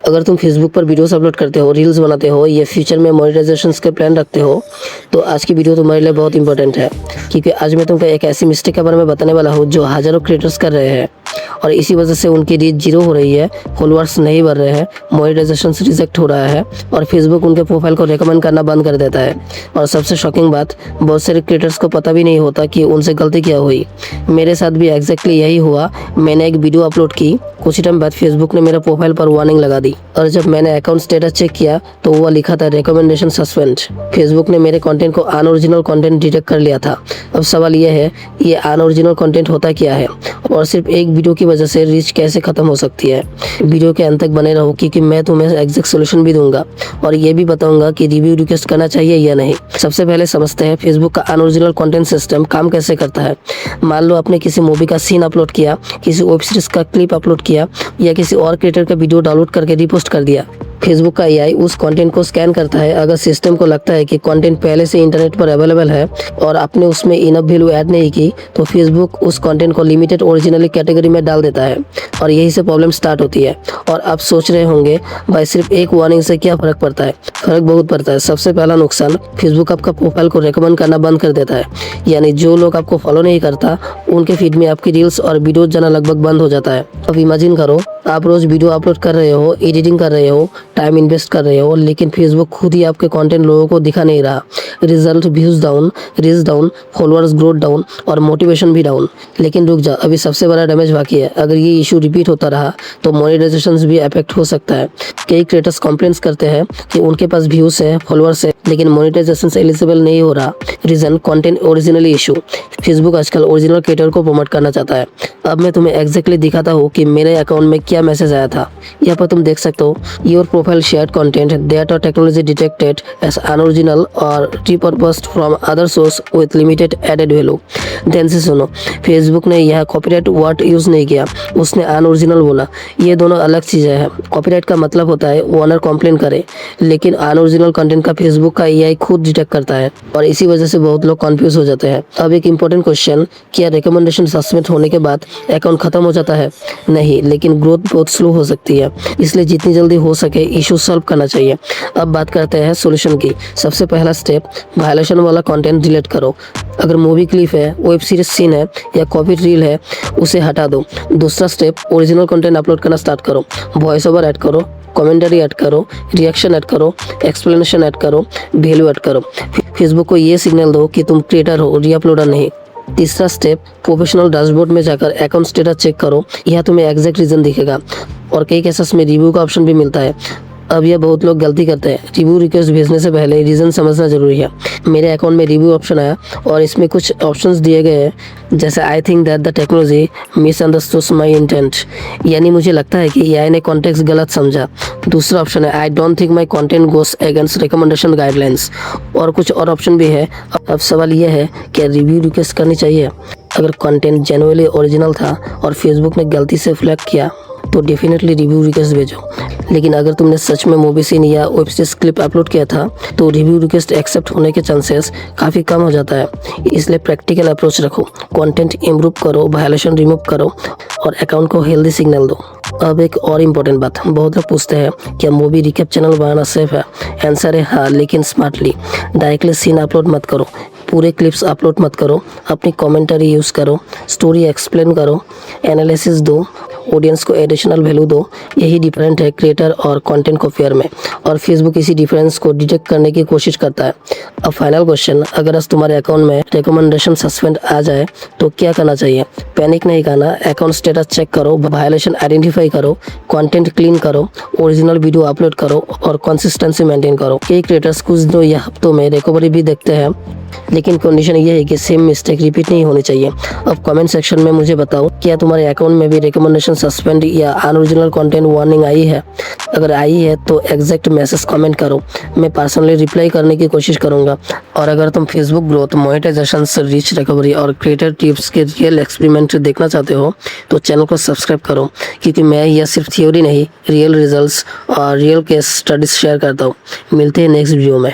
अगर तुम फेसबुक पर वीडियोस अपलोड करते हो, रील्स बनाते हो या फ्यूचर में मोनेटाइजेशन के प्लान रखते हो तो आज की वीडियो तुम्हारे लिए बहुत इंपॉर्टेंट है, क्योंकि आज मैं तुमको एक ऐसी मिस्टेक के बारे में बताने वाला हूँ जो हज़ारों क्रिएटर्स कर रहे हैं और इसी वजह से उनकी रीच जीरो हो रही है, फॉलोअर्स नहीं बढ़ रहे हैं, मोनेटाइजेशन रिजेक्ट हो रहा है और फेसबुक उनके प्रोफाइल को रेकमेंड करना बंद कर देता है। और सबसे शॉकिंग बात, बहुत सारे क्रिएटर्स को पता भी नहीं होता कि उनसे गलती क्या हुई। मेरे साथ भी एग्जैक्टली यही हुआ। मैंने एक वीडियो अपलोड की, कुछ टाइम बाद फेसबुक ने मेरे प्रोफाइल पर वार्निंग लगा दी और जब मैंने अकाउंट स्टेटस चेक किया तो वो लिखा था रिकमेंडेशन सस्पेंड। फेसबुक ने मेरे कंटेंट को अनओरिजिनल कंटेंट डिटेक्ट कर लिया था। अब सवाल ये है, ये अनओरिजिनल कंटेंट होता क्या है और सिर्फ एक वीडियो की वजह से रीच कैसे खत्म हो सकती है। वीडियो के अंत तक बने रहो, क्योंकि मैं तुम्हें एग्जैक्ट सोल्यूशन भी दूंगा और ये भी बताऊंगा कि रिव्यू रिक्वेस्ट करना चाहिए या नहीं। सबसे पहले समझते हैं फेसबुक का अनओरिजिनल कंटेंट सिस्टम काम कैसे करता है। मान लो आपने किसी मूवी का सीन अपलोड किया, किसी वेब सीरीज का क्लिप अपलोड किया या किसी और क्रिएटर का वीडियो डाउनलोड करके रिपोस्ट कर दिया। फेसबुक का एआई उस कंटेंट को स्कैन करता है। अगर सिस्टम को लगता है कि कंटेंट पहले से इंटरनेट पर अवेलेबल है और आपने उसमें इनफ वैल्यू ऐड नहीं की तो फेसबुक उस कंटेंट को लिमिटेड ओरिजिनली कैटेगरी में डाल देता है और यही से प्रॉब्लम स्टार्ट होती है। और आप सोच रहे होंगे भाई सिर्फ एक वार्निंग से क्या फ़र्क पड़ता है। फ़र्क बहुत पड़ता है। सबसे पहला नुकसान, फेसबुक आपका प्रोफाइल को रेकमेंड करना बंद कर देता है, यानी जो लोग आपको फॉलो नहीं करता उनके फीड में आपकी रील्स और वीडियोज जाना लगभग बंद हो जाता है। अब इमेजिन करो, आप रोज वीडियो अपलोड कर रहे हो, एडिटिंग कर रहे हो, टाइम इन्वेस्ट कर रहे हो, लेकिन फेसबुक खुद ही आपके कंटेंट लोगों को दिखा नहीं रहा। Result, views down, reach down, followers growth down और मोटिवेशन भी डाउन। लेकिन रुक जा, अभी सबसे बड़ा डैमेज बाकी है। अगर ये इशू रिपीट होता रहा तो मोनेटाइजेशन भी अफेक्ट हो सकता है। कई क्रिएटर्स कंप्लेंट्स करते हैं कि उनके पास व्यूज है, फॉलोअर्स है, लेकिन मोनेटाइजेशन एलिजिबल नहीं हो रहा। Reason, content originally issue. Facebook आजकल ओरिजिनल क्रिएटर को प्रमोट करना चाहता है। अब मैं तुम्हें एग्जैक्टली दिखाता हूँ कि मेरे अकाउंट में क्या मैसेज आया था। यहाँ पर तुम देख सकते हो, your profile shared content that are technology detected as unoriginal और repurposed from other source with limited added value. ध्यान से सुनो, फेसबुक ने यह कॉपीराइट वर्ड यूज नहीं किया, उसने अनओरिजिनल बोला। ये दोनों अलग चीजें हैं। कॉपीराइट का मतलब होता है ओनर कंप्लेन करे, लेकिन अनओरिजिनल कंटेंट का फेसबुक का एआई खुद डिटेक्ट करता है और इसी वजह से बहुत लोग कंफ्यूज हो जाते हैं। अब एक इंपॉर्टेंट क्वेश्चन, क्या रिकमेंडेशन सस्पेंड होने के बाद अकाउंट खत्म हो जाता है? नहीं, लेकिन ग्रोथ बहुत स्लो हो सकती है। इसलिए जितनी जल्दी हो सके इशू सॉल्व करना चाहिए। अब बात करते हैं सॉल्यूशन की। सबसे पहला स्टेप, वायलेशन वाला कंटेंट डिलीट करो। अगर मूवी क्लिप है, वेब सीरीज सीन है या कॉपी रील है, उसे हटा दो। दूसरा स्टेप, ओरिजिनल कंटेंट अपलोड करना स्टार्ट करो। वॉइस ओवर ऐड करो, कमेंटरी ऐड करो, रिएक्शन ऐड करो, एक्सप्लेनेशन ऐड करो, वैल्यू ऐड करो। फेसबुक को ये सिग्नल दो कि तुम क्रिएटर हो, रीअपलोडर नहीं। तीसरा स्टेप, प्रोफेशनल डैशबोर्ड में जाकर अकाउंट स्टेटस चेक करो। यह तुम्हें एग्जैक्ट रीजन दिखेगा और कई केसेस में रिव्यू का ऑप्शन भी मिलता है। अब यह बहुत लोग गलती करते हैं, रिव्यू रिक्वेस्ट भेजने से पहले रीज़न समझना जरूरी है। मेरे अकाउंट में रिव्यू ऑप्शन आया और इसमें कुछ ऑप्शंस दिए गए हैं, जैसे I think that the technology misunderstood my intent, यानी मुझे लगता है कि एआई ने कॉन्टेक्स्ट गलत समझा। दूसरा ऑप्शन है I don't think my content goes against recommendation guidelines, और कुछ और ऑप्शन भी है। अब सवाल यह है, क्या रिव्यू रिक्वेस्ट करनी चाहिए? अगर कंटेंट जेन्युइनली ओरिजिनल था और फेसबुक ने गलती से फ्लैग किया तो डेफिनेटली रिव्यू रिक्वेस्ट भेजो। लेकिन अगर तुमने सच में मूवी सीन या वेब सीरीज क्लिप अपलोड किया था तो रिव्यू रिक्वेस्ट एक्सेप्ट होने के चांसेस काफ़ी कम हो जाता है। इसलिए प्रैक्टिकल अप्रोच रखो, कंटेंट इम्प्रूव करो, वायलेशन रिमूव करो और अकाउंट को हेल्दी सिग्नल दो। अब एक और इम्पोर्टेंट बात, बहुत लोग पूछते हैं क्या मूवी रिकैप चैनल बनाना सेफ है? आंसर है हाँ, लेकिन स्मार्टली। डायरेक्टली सीन अपलोड मत करो, पूरे क्लिप्स अपलोड मत करो, अपनी कमेंटरी यूज़ करो, स्टोरी एक्सप्लेन करो, एनालिसिस दो, ऑडियंस को एडिशनल वैल्यू दो। यही डिफरेंट है क्रिएटर और कंटेंट को फेयर में, और फेसबुक इसी डिफरेंस को डिटेक्ट करने की कोशिश करता है। अब फाइनल क्वेश्चन, अगर आज तुम्हारे अकाउंट में रिकमेंडेशन सस्पेंड आ जाए तो क्या करना चाहिए? पैनिक नहीं करना, अकाउंट स्टेटस चेक करो, वायलेशन आइडेंटिफाई करो, कंटेंट क्लीन करो, ओरिजिनल वीडियो अपलोड करो और कंसिस्टेंसी मेंटेन करो। कई क्रिएटर्स कुछ दिनों या हफ्तों में रिकवरी भी देखते हैं, लेकिन कंडीशन ये है कि सेम मिस्टेक रिपीट नहीं होनी चाहिए। अब कमेंट सेक्शन में मुझे बताओ, क्या तुम्हारे अकाउंट में भी रिकमेंडेशन सस्पेंड या अनओरिजिनल कंटेंट वार्निंग आई है? अगर आई है तो एग्जैक्ट मैसेज कमेंट करो, मैं पर्सनली रिप्लाई करने की कोशिश करूंगा। और अगर तुम Facebook growth, monetisation, reach recovery और क्रिएटर टिप्स के रियल एक्सपेरिमेंट देखना चाहते हो तो चैनल को सब्सक्राइब करो, क्योंकि मैं यह सिर्फ थ्योरी नहीं, रियल रिजल्ट्स और रियल केस स्टडीज शेयर करता हूँ। मिलते हैं नेक्स्ट वीडियो में।